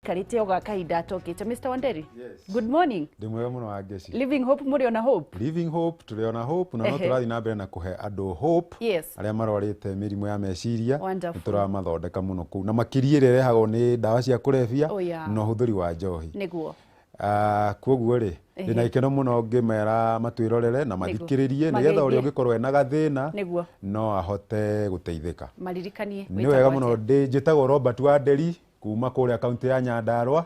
aikarite oga kahinda atokite. Mr. Wanderi? Yes. Good morning. Ndimwega muno wa Ngeci. Living Hope muri ona hope. Living Hope turi ona hope na no turathi na mbere na kuhe andu hope. Yes. Aria marorite mirimu ya meciria. Nitũramathondeka muno ku na makiria ire rehagwo ni ndawa cia kurebia no huthuri wa njohi. Niguo. Kwoguo ri ndina ikeno muno ngimera matwirorere na mathikiririe nigetha uri ungikorwo ena gathina no ahote guteithika. Maririkanie ni wega muno njitagwo Robert Wanderi kuma kuria kaunti ya Nyandarua.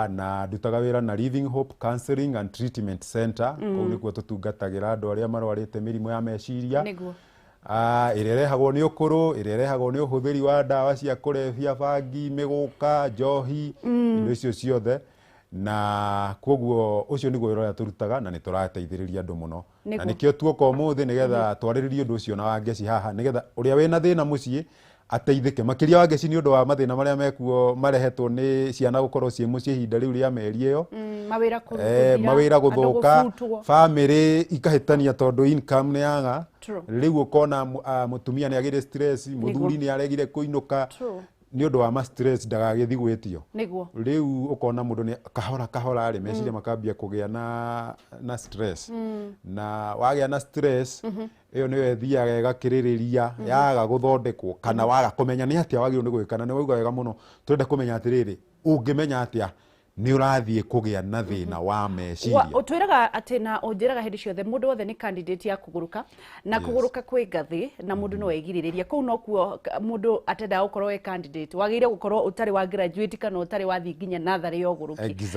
Na ndutaga wira na Living Hope Counseling and Treatment Center kuu nikuo tutungatagira andu aria marwarite mirimu ya meciria. Niguo. Irerehagwo ni ukuru, irerehagwo ni uhuthiri wa ndawa cia kurebia, bangi, miguka, njohi, indo icio ciothe. Na kwoguo ucio niguo wira uria turutaga na niturateithiriria andu muno. Na nikio tuoka umuthi nigetha twariririe undu ucio na wa Ngeci haha nigetha uria wina thina mucii ateithike. Makiria wa Ngeci ni undu wa mathina maria mekuo marehetwo ni ciana gukorwo cie mucii hinda riu ria meri iyo. Mawira guthuka, family ikahitania tondu income ni yaga. Riu ukona mutumia ni agire stress, muthuri ni aregire kuinuka. Ni undu wa ma stress ndagagithi gwitio. Riu ukona mundu ni kahora ri meciria makambia kugia na stress. Na wagia na stress iyo ni wethiaga igakiririria yaga guthondekwo kana waga kumenya ni atia wagirwo ni gwikana. Ni wauga wega muno turenda kumenya atiriri ungimenya atia ni urathie kugia na thina wa meciria. Utwiraga ati na unjiraga hindi ciothe mundu wothe ni candidate ya kuguruka na kuguruka kwi ngathi na mundu no egiririria kou no kuo mundu atenda gukorwo e candidate wagire gukorwo utari wa graduate kana utari wa thinginya natharĩ ya uguruki.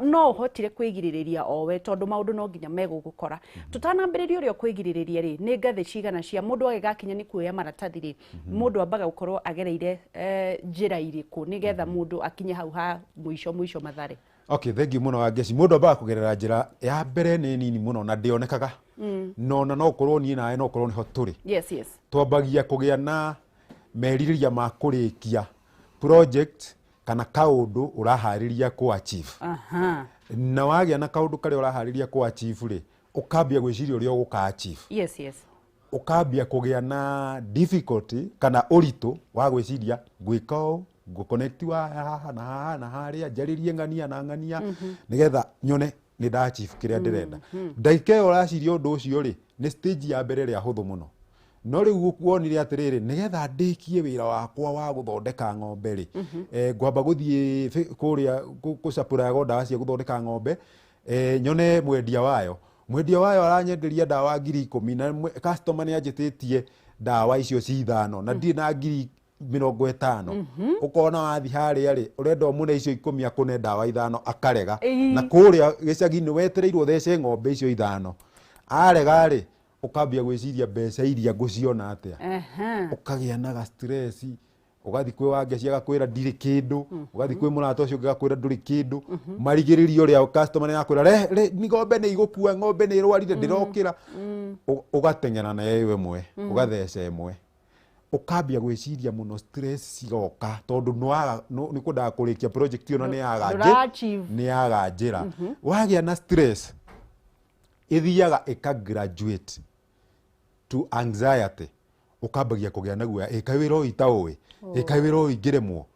No hotire kwigiririria owe tondu maundu no nginya megugukora. Tutanambiriria uria kwigiririria ri ni ngathi cigana cia mundu agigakinya ni kuoya maratathi ri mundu ambaga gukorwo agereire njira iriku nigetha mundu akinye hau ha muico mathare. Okay, thank you muno wa Ngeci. Mundu ambaga kugerera njira ya mbere ni nini muno na ndionekaga. No korwo ni nae no korwo ni ho turi. Yes. Twambagia kugia na meririria ma kurikia project kana kaundu urahariria ku achieve. Na wagia na kaundu kare urahariria ku achieve ri ukambia gwiciria uria uguka achieve. Yes. Ukambia kugia na difficulty kana uritu wa gwiciria gwika go connect wa haha na haria njaririe ngania na ngania nigetha nyone ni da achieve kiria ndirenda. Ndaike uraciria undu ucio ri ni stage ya mbere ria huthu muno. No riu kuonire atiriri nigetha ndikie wira wakwa wa guthondeka ng'ombe ri ngwamba guthie kuria kucapura ndawa cia guthondeka ng'ombe nyone mwendia wayo aranyenderia ndawa 10,000 na customer ni anjititie ndawa icio cithano na ndi na 50,000. Ukona wathi haria ri urenda umune icio 10 akune ndawa ithano akarega na kuria gicagi-ini wetereirwo thece ng'ombe icio ithano arega ri ukambia gwiciria mbeca iria nguciona atia. Ukagia na stress ugathi kwi wa Ngeci agakwira ndiri kindu ugathi kwi murata ucio agakwira nduri kindu marigiririo ria customer ni akwira ni ng'ombe ni igukua ng'ombe ni irwarire ndirokira ugatengera na yewe mwe ugathece mwe ukambia gwiciria muno stress cigoka tondu ni kundaga kurikia project iyo ni yaga njira. Wagia na stress ithiaga ikagraduate to anxiety ukambagia kugia na guoya ikawira uitaui ikawira uingiremwo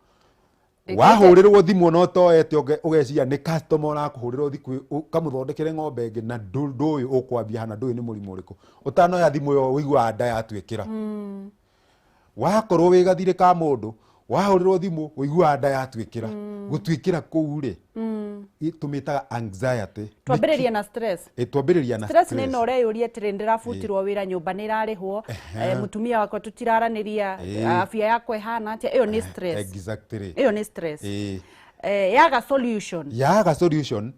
wahurirwo thimu no toete ugeciria ni customer urakuhurirwo thiku kamuthondekere ng'ombe ngi na nduyu ukwambia hana nduyu ni murimu uriku utanoya thimu yo wigua nda yatwikira. Wakorwo wigathire ka mundu wahurirwo thimu wigua nda yatwikira gutwikira kuu ri tumitaga anxiety. Twambiriria na stress. Twambiriria na stress ni no ureyuria tiri ndirafutirwo wira nyumba ni irarihwo mutumia wakwa tutiraraniria afya yako ihana atia iyo ni stress. Exactly. Iyo ni stress. Yaga solution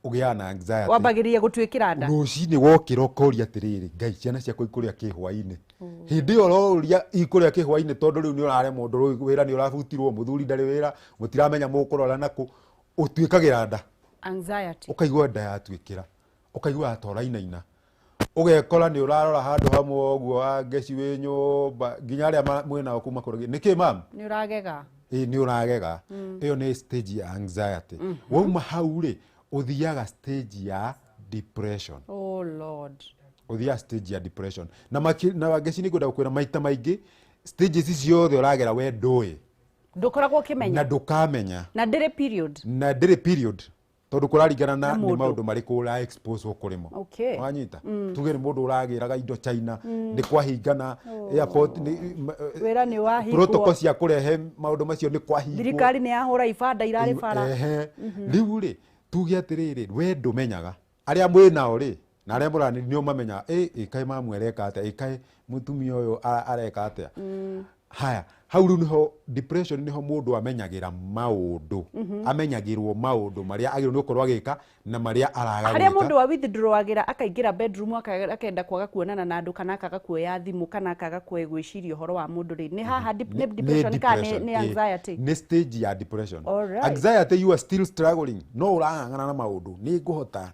ugia na anxiety wabagiria gutwikira nda rucini wokira ukoria atiriri ngai ciana ciakwa ikuria kihwaini hindi uroria ikuria kihwaini tondu riu ni urare mundu wira ni urafutirwo muthuri ndari wira mutiramenya mukurora naku utwikagira nda anxiety ukaigua nda yatwikira ukaigua atorainaina ugekora ni urarora handu hamwe oguo wa Ngeci wi nyumba nginya aria mwina okuma kurogi niki mam ni uragega ni uragega iyo ni stage ya anxiety. Wauma hau ri uthiaga stage ya depression. Oh Lord. Uthiaga stage ya depression na Ngeci ni ngwenda gukwira maita maingi stages icio ciothe uragera we ndui ndukoragwo kimenya na ndukamenya na ndire period tondu kuraringana na ni maundu mariku ura expose ukurimo wanyita tuge ni mundu uragiraga indo China ni kwahingana airport ni wira ni wahingwo protocol cia kurehe maundu macio ni kwahingwo thirikari ni yahura ibanda irari bara riu ri tuge atiriri we ndumenyaga aria mwinao ri na aria murani ni umamenya kai mamwereka atia kai mutumia uyu areka atia haya hau riu niho depression niho mundu amenyagira maundu amenyagirwo maundu maria agirwo ni gukorwo agika na maria araga haria mundu wa withdrawgira akaingira bedroom akenda kwaga kuonana na andu kana akaga kuoya thimu kana akaga gwiciria uhoro wa mundu ri ni haha depression kana ni anxiety ni stage ya depression anxiety you are still struggling no urang'ang'ana na maundu ni nguhota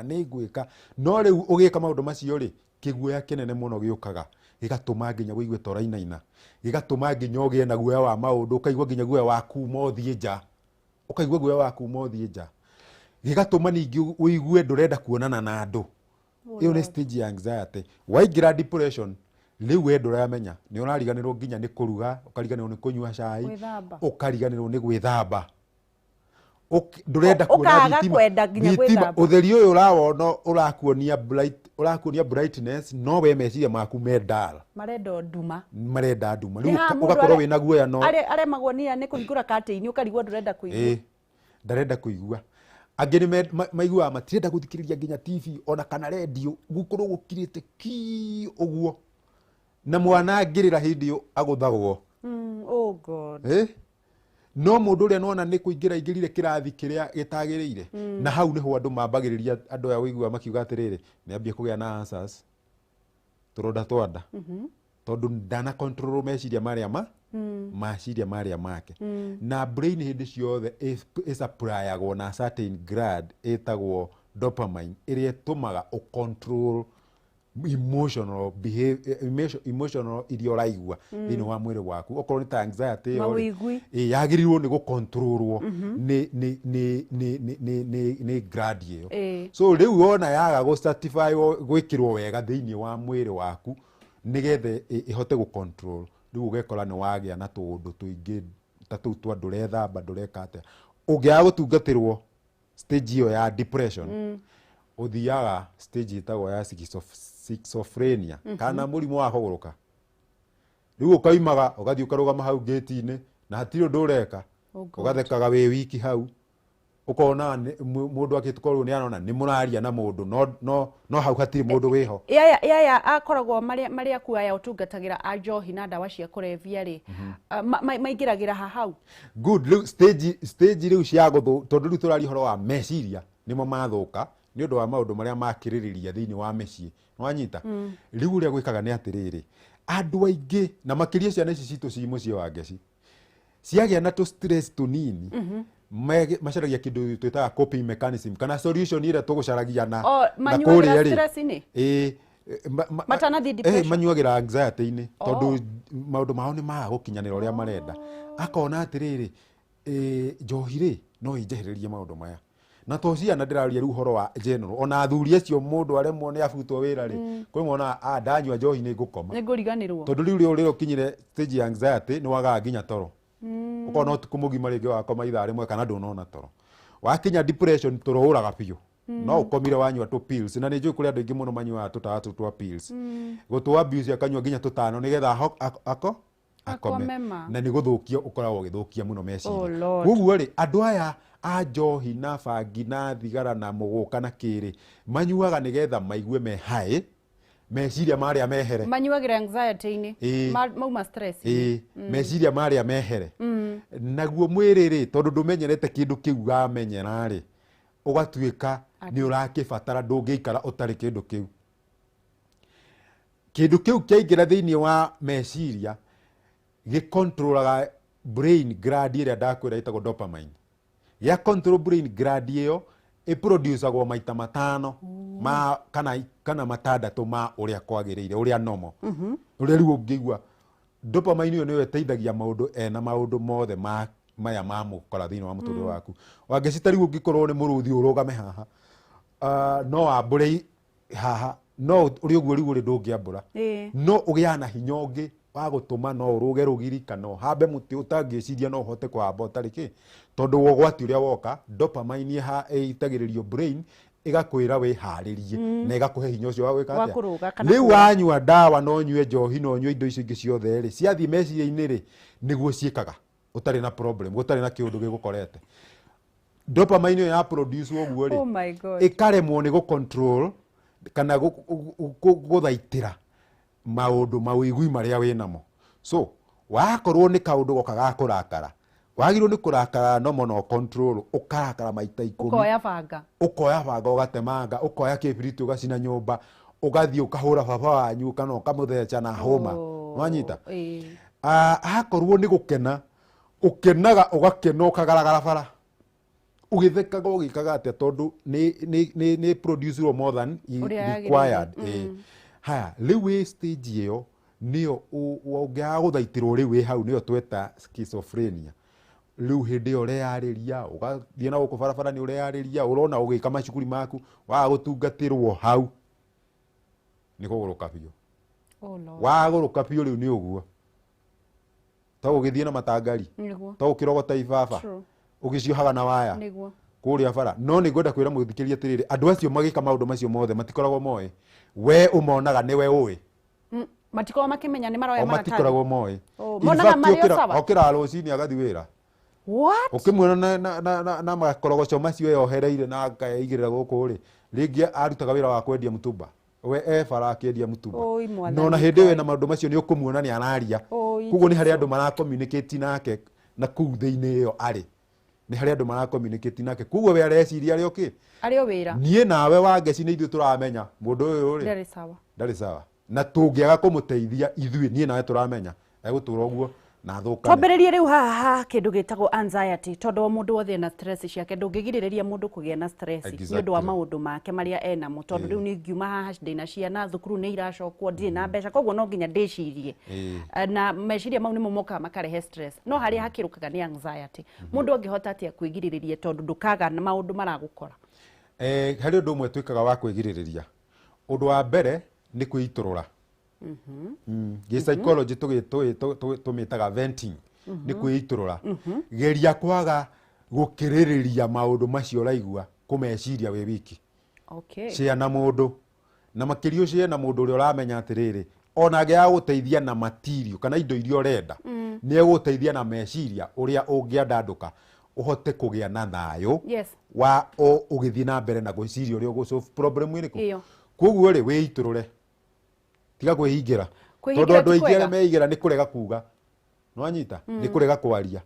ni ngwika no riu ugika maundu macio ri kiguoya kinene muno giukaga gigatuma nginya wigue torainaina gigatuma nginya ugie na guoya wa maundu ukaigua nginya guoya waku mothie nja ukaigua guoya waku mothie nja gigatuma ningi uigue ndurenda kuonana na andu iyo ni stage ya anxiety waingira depression riu we nduramenya ni urariganirwo nginya ni kuruga ukariganirwo ni kunyua cai ukariganirwo ni gwithamba ndurenda kuona thitima utheri uyu urawona urakuonia brightness no we meciria maku medal marenda nduma riu ugakorwo wina guoya no are magonia ni kuhingura curtain ukarigwo ndurenda kuigua ndarenda kuigua angi ni maigua matirenda guthikiriria nginya TV ona kana radio gukorwo gukirite ki uguo na mwana ngirira hindi aguthagwo oh god no mundu uria nona ni kuingira ingirire kirathi kiria gitagirire na hau niho andu mambagiriria andu ya wigua makiuga atiriri ni ambie kugia na answers turonda twanda tondu ndana control meciria maria make na brain hindi ciothe is applyagwo na certain grad etagwo dopamine iria tumaga u control emotional behavior emotional iria uraigua thini wa mwiri waku okorwo ni ta anxiety yagirirwo ni gukontrolwo ni grad iyo so riu wona yaga gu certify gwikirwo wega thini wa mwiri waku nigethe ihote gucontrol riu ugekora ni wagia na tundu tuingi ta tuu twa ndurethamba ndureka atia ungiaga gutungatirwo stage iyo ya depression uthiaga stage itagwo ya schizophrenia kana murimu wa kuguruka riu ukaimaga ugathii ukarugama hau gate-ini na hatiri undu ureka ugathekaga wi wiki hau ukona mundu akitukorwo ni anona ni muraria na mundu no hau hatiri mundu wiho yaya akoragwo maria kuaya utungatagira ajohi na ndawa cia kurevia ri maingiragira hau good stage riu cia guthu tondu riu turari horo wa meciria nimo mathuka ni undu wa maundu maria makiririria thini wa mecii nwanyita riu ria gwikaga ni atiriri andu aingi na makiria ciana ici citu ci mucie wa ngeci ciagia na tu stress tunini macaragia kindu twitaga coping mechanism kana solution ire tugucaragia na kuria ri matanathi depression manyuagira anxiety-ini tondu maundu mao ni maga gukinyanira uria marenda akona atiriri njohi ri no injeheririe maundu maya na to ciana ndiraria riu horo wa general ona athuri acio mundu aremwo ni abutwo wira ri kwi mwana ndanyua njohi ni ngukoma ni nguriganirwo tondu riu rio kinyire stage ya anxiety ni waga nginya toro ukona utukumugima ringi wakoma ithaa rimwe kana ndunona toro wakinya depression toro uraga piu no ukomire wanyua tu pills na ni njui kuri andu ingi muno manyua tutatu twa pills gutu abuse akanyua nginya tutano nigetha akome na ni guthukia ukoragwo githukia muno meciria koguo ri andu aya a njohi na bangi na thigara na muguka na kiri manyuaga nigetha maigue me high meciria maria mehere manyuagira anxiety-ini mauma stress meciria maria mehere naguo mwiri ri tondu ndumenyerete kindu kiu gamenyera ri ugatuika ni urakibatara ndungiikara utari kindu kiu kiingira thini wa meciria gicontrolaga brain grad iria ndakwira itagwo dopamine ya control brain grad iyo iproduceagwo maita matano kana matandatu ma uria kwagirire uria nomo uria riu ungigua dopamine iyo niyo iteithagia maundu na maundu mothe maya mamukora thini wa muturire waku wangicita riu ungikorwo ni muruthi urugame haha no ambure haha no uri uguo riu uri ndungiambura no ugiana hinya ungi wa gutuma no uruge rugiri kana hambe muti utangiciria no hote kwamba utari ki tondu wogwati uria woka dopamine itagiririo brain igakwira wiharirie na igakuhe hinya ucio wa gwika atia riu wanyua dawa no nyue njohi no nyue indo icio ingi ciothe ri ciathi meciria-ini ri niguo ciikaga utari na problem utari na kiundu gigukorete dopamine ya produce oguo ri ikaremwo ni control kana guthaitira maundu mawigui maria winamo so wakorwo ni kaundu goka ga kurakara wagirwo ni kurakara no mono control ukarakara maita 10 ukoya banga ugatemanga ukoya kibiriti ugacina nyumba ugathii ukahura baba wanyu kana ukamuthecha na homa wanyita akorwo ni gukena ukenaga ugakena ukagaragara bara ugithekaga ugikaga atia tondu ni produce more than required haya riu stage iyo niyo ungiaga guthaitirwo riu wi hau niyo tweta schizophrenia riu hindi yo reariria ugathie na guku barabara ni ureariria urona ugika macukuri maku wa gutungatirwo hau ni kuguruka biu wa guruka biu riu ni uguo to ugithie na matangari to ukirogota ibaba ugiciohaga na waya kuria bara no ni ngwenda kwira muthikiria tiriri andu acio magika maundu macio mothe matikoragwo moe we umonaga niwe uwi matiko makimenya ni maroya maratathi matikoragwo moe monaga mario sawa okira rucini agathi wira what ukimwona na makorogoco macio yohereire na akaigirira guku ri ringi arutaga wira wa kwendia mutumba we bara akendia mutumba no na hindi we na maundu macio ni ukumuona ni araria kuguo ni hari andu mara communicate nake na kuu thiini iyo ari ni hari andu mara communicate nake kuguo we areciria ari o wira nie nawe wangeci ni ithu turamenya mundu uyu ri ndari sawa na tungiaga kumuteithia ithui nie nawe turamenya egutura uguo na thukane twambiririe riu haha kindu gitagwo anxiety tondu mundu wothe na stress ciake ndungigiriria mundu kugia na stress ni undu wa maundu make maria enamo tondu riu ni ngiuma haha ndina ciana thukuru ni iracokwo ndire na mbeca koguo no nginya ndicirie na meciria mau nimo moka makarehe stress no haria hakirukaga ni anxiety mundu angihota atia kwigiriria tondu ndukaga na maundu maragukora hari undu umwe twikaga wa kwigiriria undu wa mbere ni kwiiturura psychology tumitaga venting ni kwiiturura geria kwaga gukiririria maundu macio raigua kumeciria we wiki cia na mundu na makirio cia na mundu uri uramenya atiriri ona ngia guteithia na material kana indo iria urenda ni eguteithia na meciria uria ungiandanduka uhote kugia na thayo wa ugithii na mbere na gwiciria uria ugusolve problem iriku koguo ri wiiturure tiga kwihingira tondu andu aingi aria meigira ni kurega kuga no anyita ni kurega kwaria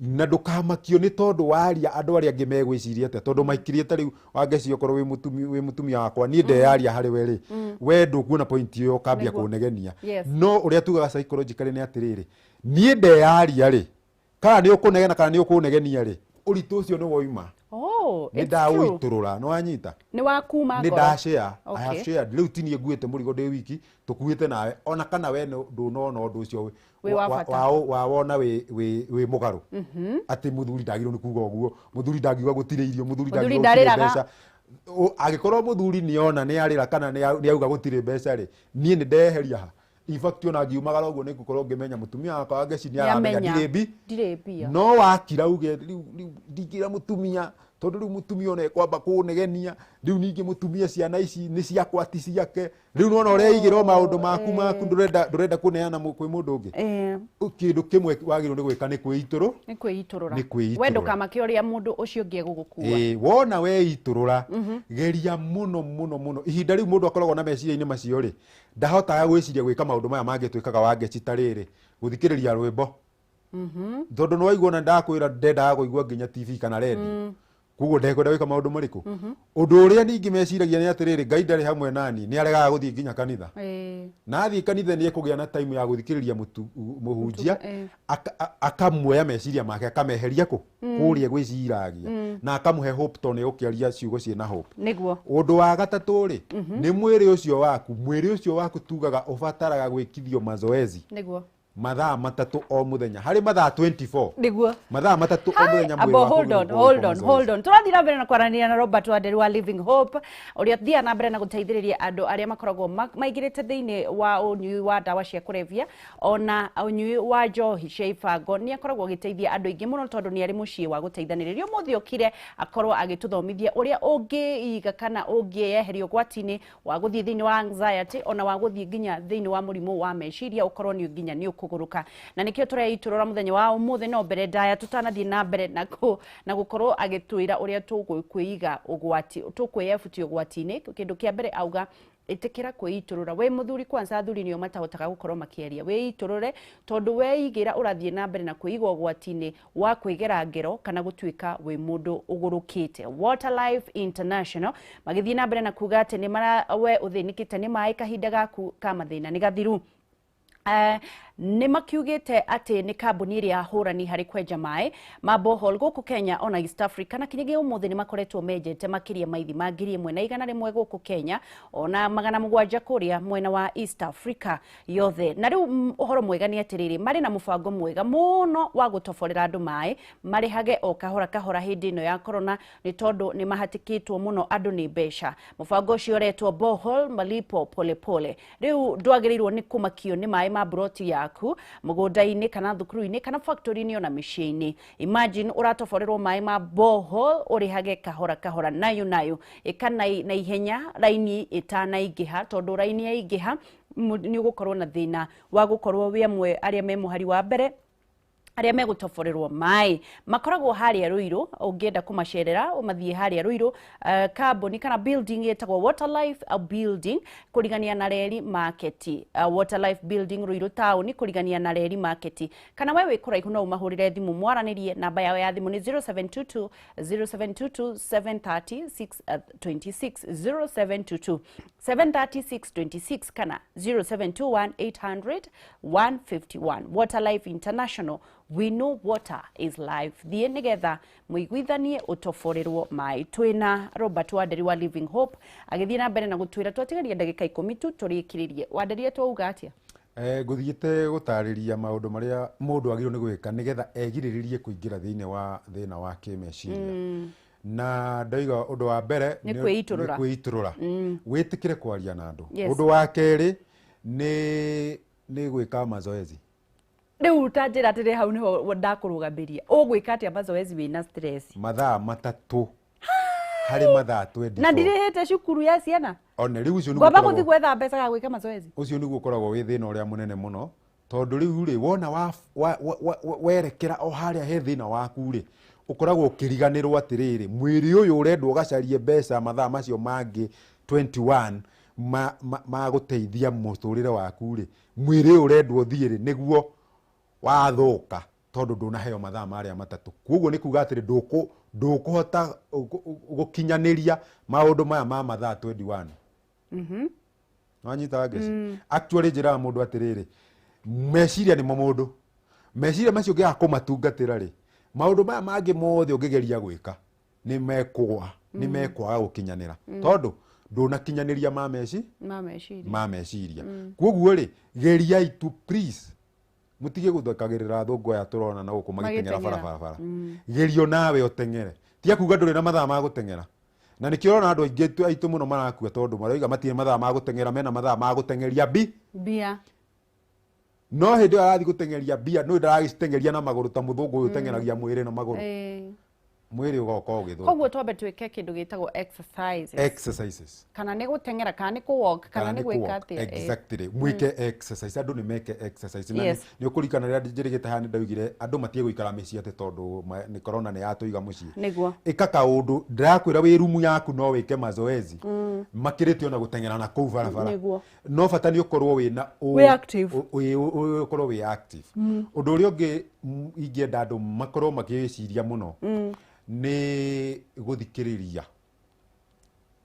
na ndukamakio ni tondu waria andu aria angi megwiciria ate tondu maikirie ta riu wangeci okorwo wi mutumia wakwa ni ndeyaria hari we ri we ndukuona point iyo kambia kunegenia no uria tugaga psychologically ni atiriri ni ndeyaria ri kana ni ukunegena kana ni ukunegenia ri uritu ucio ni woima ni ndawiturura no anyita ni wakuma ngoro ni ndashare I have shared riu tinie nguite murigo ndi wiki tukuite nawe ona kana we ndunona undu ucio wa wona we mugaru ati muthuri ndagirwo ni kuga uguo muthuri ndagiwa gutire irio muthuri ndagirwo mbeca agikorwo muthuri ni ona ni arira kana ni auga gutire mbeca ri nie ni ndeheria ha in fact ona ngiumagara uguo ni gukorwo ngimenya mutumia wakwa wangeci ni aramenya ndirebi no wakira uge riu ndingira mutumia tondu riu mutumia ona ekwamba kunegenia riu ningi mutumia ciana ici ni ciakwa ti ciake riu nona ureigirwo maundu maku ndurenda kuneana kwi mundu ungi kindu kimwe wagirwo ni gwika ni kwiiturura wendo kamake uria mundu ucio ngi egugukua wona weiturura geria muno ihinda riu mundu akoragwo na meciria-ini macio ri ndahotaga gwiciria gwika maundu maya mangi twikaga wangeci tariri guthikiriria rwimbo tondu no waigua na ndakwira ndendaga kuigua nginya TV kana radio kuguo ndekwenda gwika maundu mariku undu uria ningi meciragia ni atiriri Ngai ndari hamwe nani ni aregaga guthii nginya kanitha na athii kanitha ni ekugia na time ya guthikiriria muhunjia akamuoya meciria make akameheria kuria gwiciragia na akamuhe hope to ni ukiaria ciugo ciina hope niguo undu wa gatatu ri ni mwiri ucio waku tugaga ubataraga gwikithio mazoezi niguo mathaa matatu o muthenya hari mathaa 24 niguo mathaa matatu o muthenya abo hold on turathira mbere na kwaranĩria na Robert Wanderi wa Living Hope uria thia na mbere na guteithĩrĩria andu aria makoragwo maigirite thiini wa unyui wa dawa cia kurevia ona unyui wa njohi cia ibango ni akoragwo agiteithia andu aingi muno tondu ni ari mucii wa guteithanĩrĩria muthi okire akorwo agituthomithia uria ungiiga kana ungieheria gwatini wa guthii thiini wa anxiety ona wa guthii nginya thiini wa murimu wa meciria ukorwo ni nginya ni ukuguruka na nikio tureiturora muthenya wa umuthi no mbere ndaya tutanathii na mbere na gukorwo agitwira uria tugukwiiga ugwati tukwiyefutia ugwatini kindu kia mbere auga itikira kwiiturura we muthuri kwanza athuri nio matahotaga gukorwo makieria wiiturure tondu weigira urathie na mbere na kwiiga ugwatini wa kwigera ngero kana gutwika we mundu ugurukite. Water Life International magithie na mbere na kuga ati ni mara we uthinikite ni mai kahinda gaku ka mathina ni gathiru. Ni makiugite ati ni kambuni iria hurani hari kwenja mai ma borehole guku Kenya ona East Africa na kinyige umuthi ni makoretwo menjete makiria maithi magiri mwe na igana rimwe guku Kenya ona magana mugwanja kuria mwena wa East Africa yothe na riu uhoro mwega ni atiriri mari na mubango mwega muno wa gutoforera andu mai mari hage o kahora hindi ino ya corona ni tondu ni mahatikitwo muno andu ni besha mubango ucio retwo borehole malipo pole riu ndwagirirwo ni kumakio ni mai ma broti yaku mugunda-ini kana thukuru-ini kana factory-ini ona micii-ini. Imagine uratoforerwo mai ma borehole urihage kahora nayo ikana na ihenya raini itanaingiha tondu raini yaingiha ni ugukorwo na thina wa gukorwo we amwe aria me muhari wa mbere aria megutoforerwo mai makoragwo haria Ruiru ungienda kumacerera umathie haria Ruiru kambuni kana building yetagwo Water Life building kurigania na Reri Market Water Life building Ruiru town kurigania na Reri Market kana wewe kuraihu no umahurire thimu mwaranirie namba yao ya thimu ni 0722 73626 73626 kana 0721800151. Water Life International, we know water is life. Thie nigetha muiguithanie utoforerwo mai. Twina Robert Wanderi wa Living Hope agithie na mbere na gutwira twatigaria ndagika 10 tu turikiririe. Wanderi twauga atia? Guthiite gutariria maundu maria mundu agirwo ni gwika nigetha egiriririe kuingira thiine wa thina wa kimeciria. Na ndaiga undu wa mbere ni kwiiturura witikire kwaria na andu. Undu wa keri ni gwika mazoezi. Riu utanjira atire hau niho ndakurugambiria ugwika atia mazoezi wina stress mathaa matatu hari mathaa 24 na ndirihite cukuru ya ciana ona riu ucio ni ngomba guthi gwetha mbeca ga gwika mazoezi ucio niguo ukoragwo wi thina uria munene muno tondu riu ri wona werekera o haria he thina waku ri ukoragwo ukiriganirwo atiriri mwiri uyu urendwo ugacarie mbeca mathaa macio mangi 21 ma guteithia muturire waku ri mwiri uyu urendwo thiiri niguo wathuka tondu ndunaheo mathaa maria matatu koguo ni kuga atiri ndukuhota gukinyaniria maundu maya ma mathaa 21 wanyita wageci actually njira mundu atiriri meciria ni mundu meciria macio ngia kumatungatira ri maundu maya mangi mothe ungigeria gwika ni mekwaga gukinyanira tondu ndunakinyaniria ma meciria koguo ri geriai to please mutige guthakagirira thungu ya turona na guku magitengera barabara gerio nawe utengere tia kuga nduri na mathaa ma gutengera na nikirona andu aingi aitu muno marakua tondu maraiga matie mathaa ma gutengera mena mathaa ma gutengeria bia no hindi arathi gutengeria bia no ndaragitengeria na maguru ta muthungu uyu tengeragia mwiri na maguru mwiri ugoka ugithu koguo twambe twike kindu gitagwo exercises kana ni gutengera kana ni ku-walk kana ni gwika atia exactly mwike exercise andu ni meke exercise na ni ukurikana ria njirigite hani ndaugire andu matie guikara micii ati tondu ni corona ni yatuiga mucii niguo ika kaundu ndirakwira wi rumu yaku no wike mazoezi makirite ona gutengera na kuu barabara no bata ni ukorwo wina ukorwo wi active undu uria ungi ingienda andu makorwo makiciria muno ni guthikiriria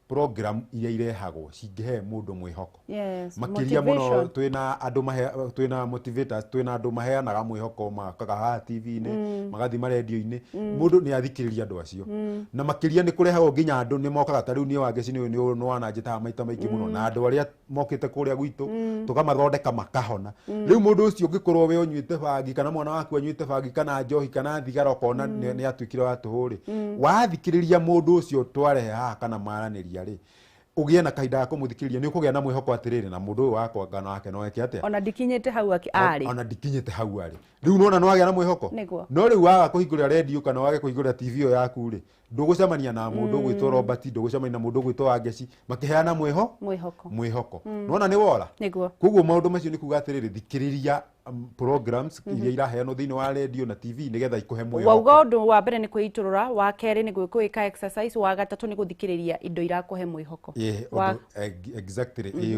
program iria irehagwo cingehe mundu mwihoko Yes, makiria muno motivation. twina motivators twina andu maheanaga mwihoko makaga ha TV-ini magathi maredio-ini mundu ni athikiriria andu acio na makiria ni kurehagwo nginya andu ni mokaga ta riu ni wangeci ni wananjitaga maita maingi muno na andu aria mokite kuria gwitu tukamathondeka makahona riu mundu ucio ungikorwo we unyuite bangi kana mwana waku anyuite bangi kana njohi kana thigara ukona ni atwikire wa tuhuri wathikiriria mundu ucio twarehe haha kana maraniria ri ugie na kahinda ga kumuthikiriria ni ukugia na mwihoko atiriri na mundu wakwa ngano wake no eke atia ona dikinyete hau ari ona dikinyete hau ari riu nona no agia na mwihoko no riu waga kuhingurira radio kana wage kuhingurira TV yo yaku ri ndugucemania na mundu gwitwo Robert ndugucemania na mundu gwitwo Wangeci makiheana mwihoko nona ni wora koguo maundu macio ni kuga atiriri thikiriria programs iria iraheanwo thiini wa radio na TV nigetha ikuhe mwihoko wauga undu wa mbere ni kwiturura wa keri ni gwika exercise wa gatatu ni guthikiriria indo irakuhe mwihoko exactly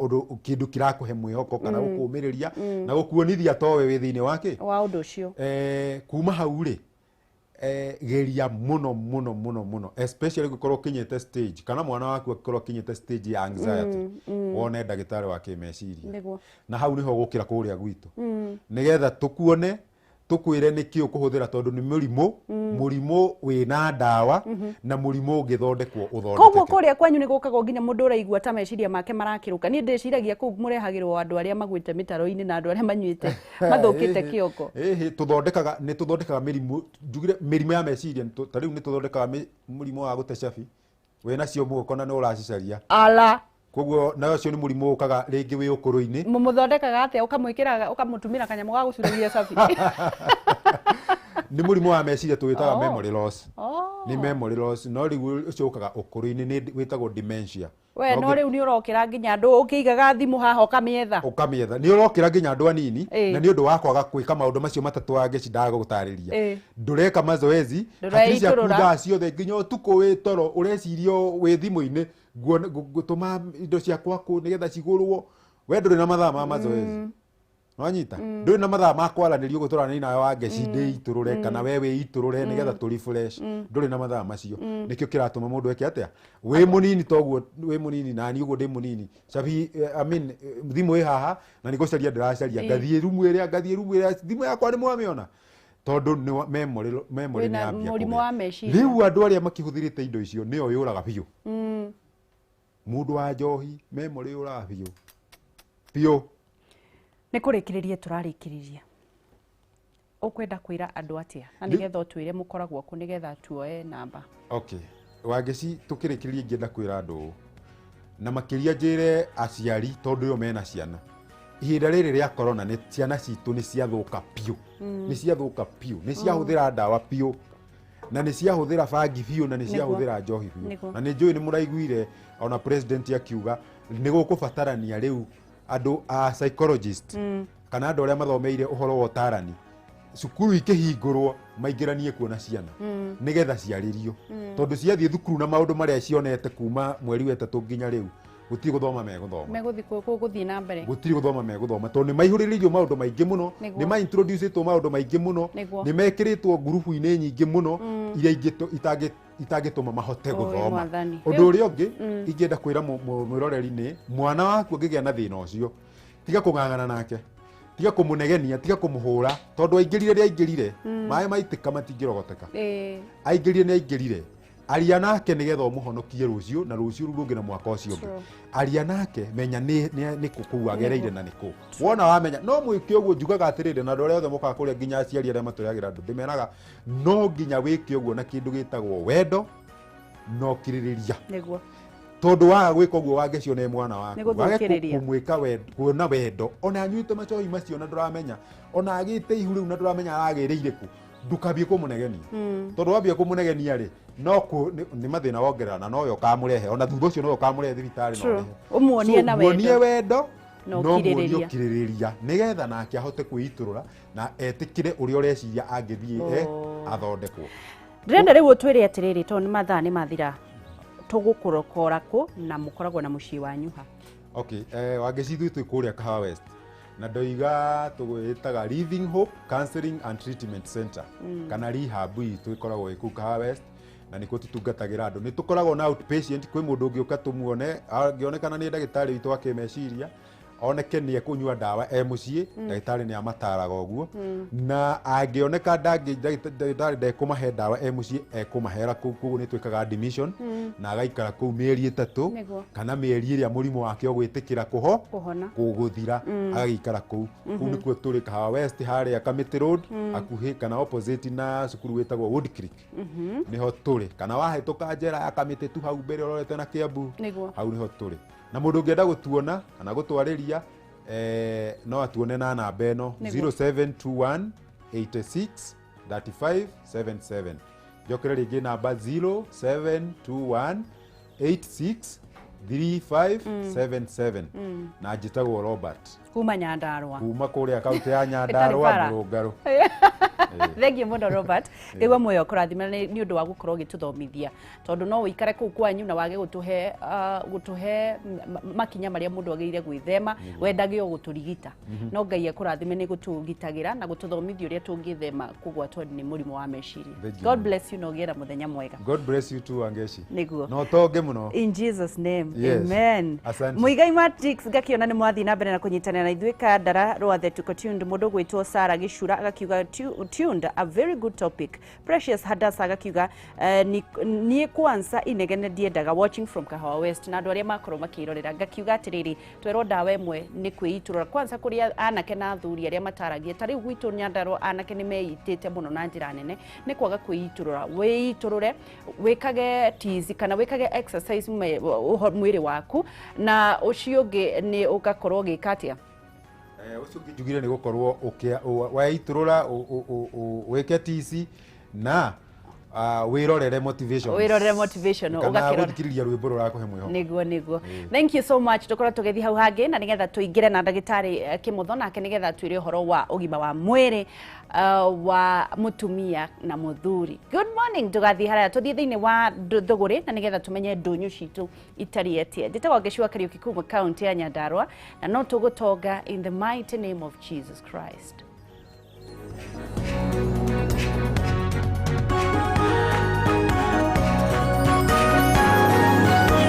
undu kindu kirakuhe mwihoko kana gukumiriria na gukuonithia towe wi thiini wake wa undu ucio kuma hau ri geria muno especially gukorwo kinyete stage kana mwana waku akorwo kinyete stage ya anxiety wone ndagitari wa kimeciria na hau niho gukira kuria gwitu nigetha tukuone tukwire niki ukuhuthira tondu ni murimu wina ndawa na murimu ungithondekwo uthondekeke koguo kuria kwanyu ni gukaga nginya mundu uraigua ta meciria make marakiruka ni ndiciragia kuu murehagirwo andu aria magwite mitaro-ini na andu aria manyuite mathukite kiongo tuthondekaga mirimu njugire mirimu ya meciria ta riu ni tuthondekaga murimu wa gute cabi wena cio mugukona ni uracicaria ala koguo nayo cio ni murimu ukaga ringi wi ukuru-ini mumuthondekaga atia ukamwikira ukamutumira kanyamo ga gucuragia cabi ni murimu wa meciria tuwitaga memory loss ni memory loss no riu ucio ukaga ukuru-ini ni witagwo dementia we no riu ni urokira nginya andu ukiigaga thimu haha ukamietha ni urokira nginya andu anini na ni undu wa kwaga gwika maundu macio matatu Wangeci ndagutariria ndureka mazoezi hakiri kuga ciothe nginya utuku wi toro urecirio wi thimu-ini gutuma indo ciakwa ku nigetha cigurwo we nduri na mathaa ma mazoezi wanyita nduri na mathaa ma kwaranirio guturana nayo Wangeci ndiiturure kana we wiiturure nigetha tu refresh nduri na mathaa macio nikio kiratuma mundu eke atia wi munini toguo wi munini na ni uguo ndi munini cabi thimu wi haha na nigucaria ndiracaria ngathie rumu iria thimu yakwa ni mwamiona tondu ni memory ni ambia riu andu aria makihuthirite indo icio nio yuraga biu mundu wa njohi memory yuraga biu ni kurikiriria turarikiriria ukwenda kwira andu atia na nigetha utwire mukoragwo ku nigetha tuoe namba okay Wangeci tukirikiriria ngienda kwira andu na makiria njire aciari tondu yo mena ciana ihinda riri ria corona ni ciana citu ni ciathuka piu ni ciahuthira ndawa piu na ni ciahuthira bangi biu na ni ciahuthira njohi biu na ni njui ni muraiguire ona president akiuga ni gukubatarania riu andu a psychologist kana andu aria mathomeire uhoro wa utarani cukuru ikihingurwo maingiranie kuona ciana nigetha ciaririo tondu ciathie thukuru na maundu maria cionete kuma mweri wa 3 nginya riu gutiri guthoma meguthii na mbere gutiri guthoma meguthoma tondu ni maihuriririo maundu maingi muno ni ma introducetwo maundu maingi muno ni mekiritwo ngurubu-ini nyingi muno iria itangituma mahote guthoma undu uria ungi ingienda kwira mwiroreri ni mwana waku angigia na thina ucio tiga kung'ang'ana nake tiga kumunegenia tiga kumuhura tondu aingirire mai maitika matingirogoteka aingirire ni aingirire aria nake nigetha umuhonokie rucio na rucio rungi na mwaka ucio ungi aria nake menya ni kuku agereire na niku wona wamenya no mwike uguo njugaga atirire na ndore othe muka kuria nginya aciari aria maturagira andu ndimenaga no nginya wike uguo na kindu gitagwo wendo no kiririria niguo tondu waga gwika uguo Wangeci one mwana waku wage kumwika wendo kuona wendo ona anyuite macohi macio na nduramenya ona agite ihu riu na nduramenya aragereire ku ndukambie kumunegenia tondu wambia kumunegenia ri no ni mathina wongerana no yo kamurehe ona thutha ucio no yo kamurehe thibitari no umuonie na wendo muonie wendo no muonie kiririria nigetha nake ahote kwiiturura na etikire uria ureciria angithie athondekwo ndĩrenda rĩu ũtwĩre atĩrĩrĩ tondũ nĩ mathaa nĩ mathira tũgũkũrokora kũ na mũkoragwo na mũciĩ wanyu ha? Okay, Wangeci ithuĩ twĩ kũrĩa Kahawa West na ndoiga tũgwĩtaga Living Hope Counseling and Treatment Center kana rehab itũ ĩkoragwo ĩ kũu Kahawa West na nikuo tutungatagira andu ni tukoragwo na outpatient kwi mundu ungi uka tumuone angionekana ni ndagitari witu wa kimeciria oneke ni ekunywa dawa mucii ndagitari ni amataraga uguo na angioneka ndagitari ndekumahe dawa mucii ekumahera kugu ni twikaga admission na agaikara kuu mieri 3 kana mieri iria murimo wake ogwitikira kuguthira agaikara kuu kuu nikuo turi Kahawa West haria Kamete Road akuhi kana opposite na cukuru witagwo Wood Creek niho turi kana wahituka njera ya Kamete tu hau mbere ororete na Kiambu hau niho turi na mundu ngienda gutuona kana gutwariria no atuone na namba eno 0721 86 35 77 jokere ringi namba 0721 86 3577 na njitagwo Robert kuma Nyandarua kuma kuria kaunti ya Nyandarua Murungaru. Thank you muno Robert. Igwa moyo kurathima ni undu wa gukorwo gituthomithia tondu no uikare kuu kwanyu na wage gutuhe makinya maria mundu ageire gwithema wendagio guturigita no Ngai akurathime ni gutugitagira na gututhomithia uria tungithema kugwatwo ni murimo wa meciria. God bless you no gira muthenya mwega. God bless you too Angeshi. Niguo no toge muno in Jesus name. Yes. Amen. Muigai Matrix gakiona ni mwathi na mbere na kunyitana na ithuĩ Kandara rwathe tuko tuned mundu gwitwo Sara Gicura agakiuga tuned a very good topic. Precious Hadasa agakiuga ni kwanza inegene ndiendaga watching from Kahawa West na andu aria makorwo makirorera gakiuga atiriri twerwo dawa imwe ni kwiiturura kwanza kuria anake na athuri aria mataragia tari gwitu Nyandarua anake ni meitite muno na njira nene ni kwaga kwiiturura wiiturure wikage tizi kana wikage exercise mwiri waku na ucio ungi ni ugakorwo gikatia ucio ngijugire ni gukorwo waiturura weke tizi na wirorere motivation ugakirora guthikiriria rwimbo rurakuhe mwiho niguo thank you so much tukora tugethi hau hangi na nigetha tuingire na ndagitari Kimutho nake nigetha twire horo wa ugima wa mwiri wa mutumia na muthuri. Good morning tugathi haria tuthie thiini wa thuguri na nigetha tumenye ndunyu citu itari etie nditagwo Ngeshua Kariuki kuma county ya Nyandarua na no tugutonga in the mighty name of Jesus Christ.